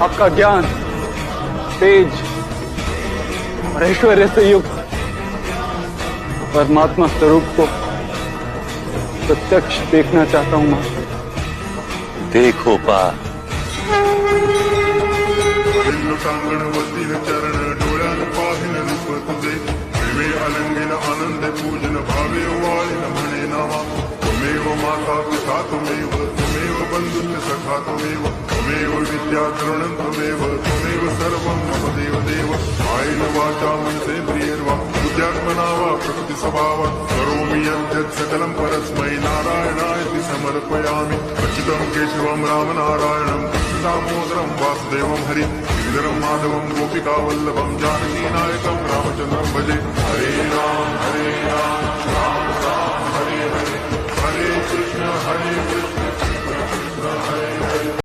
आपका ज्ञान, तेज और ऐश्वर्य से युक्त परमात्मा स्वरूप को प्रत्यक्ष देखना चाहता हूं मास्टर। देखो पा वतीन चरण डोळ्यान पाहिन रूप तुझे प्रेमे अलंगिन आनंद पूजन भावे वाळीन म्हणे नावा त्वमेव माता पिता त्वमेव त्वमेव बंधुश्च सखा त्वमेव त्वमेव विद्या द्रोणं त्वमेव सर्वं मम देव देव कायेन वाचा मनसेन्द्रियैर्वा बुद्ध्यात्मना वा प्रकृति स्वभावा करोमि यद्यत् सकलं परस्मै नारायणायति समर्पयामि अच्युतं केशवं रामनारायणं दामोदरं वासुदेवं हरि गिरिधरं माधवं गोपिकावल्लभं जानकीनायकं रामचन्द्रं भजे। हरे राम राम राम हरे हरे हरे कृष्ण कृष्ण कृष्ण हरे